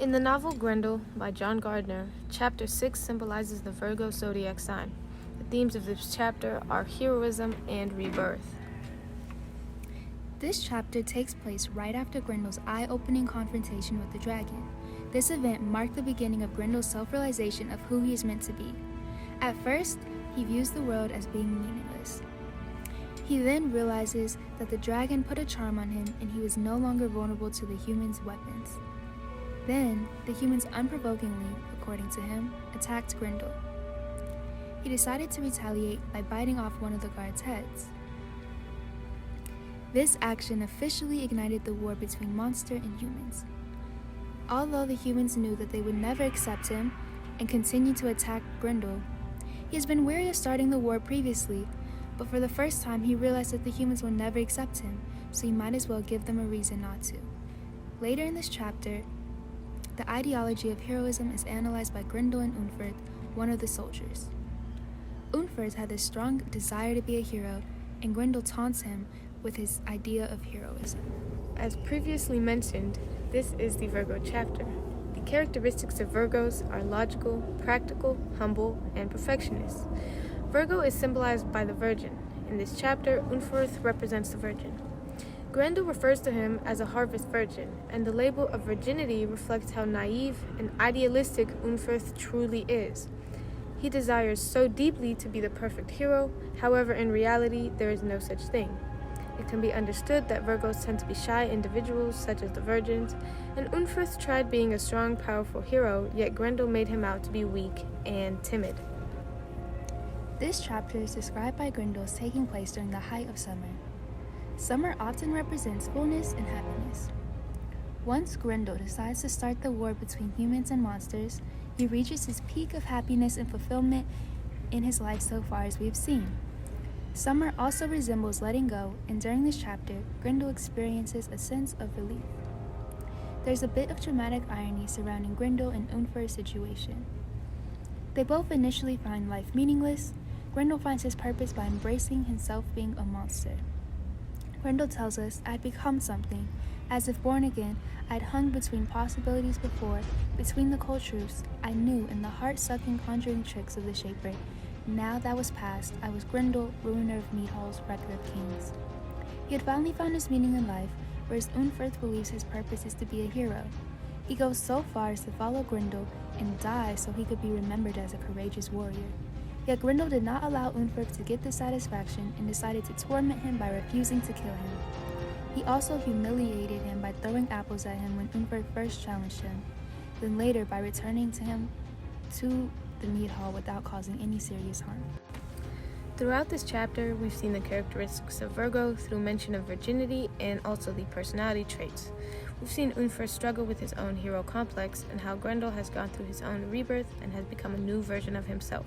In the novel Grendel by John Gardner, Chapter 6 symbolizes the Virgo zodiac sign. The themes of this chapter are heroism and rebirth. This chapter takes place right after Grendel's eye-opening confrontation with the dragon. This event marked the beginning of Grendel's self-realization of who he is meant to be. At first, he views the world as being meaningless. He then realizes that the dragon put a charm on him and he was no longer vulnerable to the humans' weapons. Then, the humans unprovokingly, according to him, attacked Grendel. He decided to retaliate by biting off one of the guards' heads. This action officially ignited the war between monster and humans. Although the humans knew that they would never accept him and continued to attack Grendel, he has been wary of starting the war previously, but for the first time he realized that the humans will never accept him, so he might as well give them a reason not to. Later in this chapter, the ideology of heroism is analyzed by Grendel and Unferth, one of the soldiers. Unferth had this strong desire to be a hero, and Grendel taunts him with his idea of heroism. As previously mentioned, this is the Virgo chapter. The characteristics of Virgos are logical, practical, humble, and perfectionist. Virgo is symbolized by the Virgin. In this chapter, Unferth represents the Virgin. Grendel refers to him as a harvest virgin, and the label of virginity reflects how naive and idealistic Unferth truly is. He desires so deeply to be the perfect hero, however, in reality, there is no such thing. It can be understood that Virgos tend to be shy individuals, such as the virgins, and Unferth tried being a strong, powerful hero, yet Grendel made him out to be weak and timid. This chapter is described by Grendel as taking place during the height of summer. Summer often represents fullness and happiness. Once Grendel decides to start the war between humans and monsters, he reaches his peak of happiness and fulfillment in his life so far as we have seen. Summer also resembles letting go, and during this chapter, Grendel experiences a sense of relief. There's a bit of dramatic irony surrounding Grendel and Unferth's situation. They both initially find life meaningless. Grendel finds his purpose by embracing himself being a monster. Grendel tells us, "I had become something. As if born again, I had hung between possibilities before, between the cold truths I knew and the heart-sucking conjuring tricks of the Shaper. Now that was past, I was Grendel, ruiner of meat halls, wrecker of kings." He had finally found his meaning in life, whereas Unferth believes his purpose is to be a hero. He goes so far as to follow Grendel and die so he could be remembered as a courageous warrior. Yet Grendel did not allow Unferth to get this satisfaction and decided to torment him by refusing to kill him. He also humiliated him by throwing apples at him when Unferth first challenged him, then later by returning him to the mead hall without causing any serious harm. Throughout this chapter, we've seen the characteristics of Virgo through mention of virginity and also the personality traits. We've seen Unferth struggle with his own hero complex and how Grendel has gone through his own rebirth and has become a new version of himself.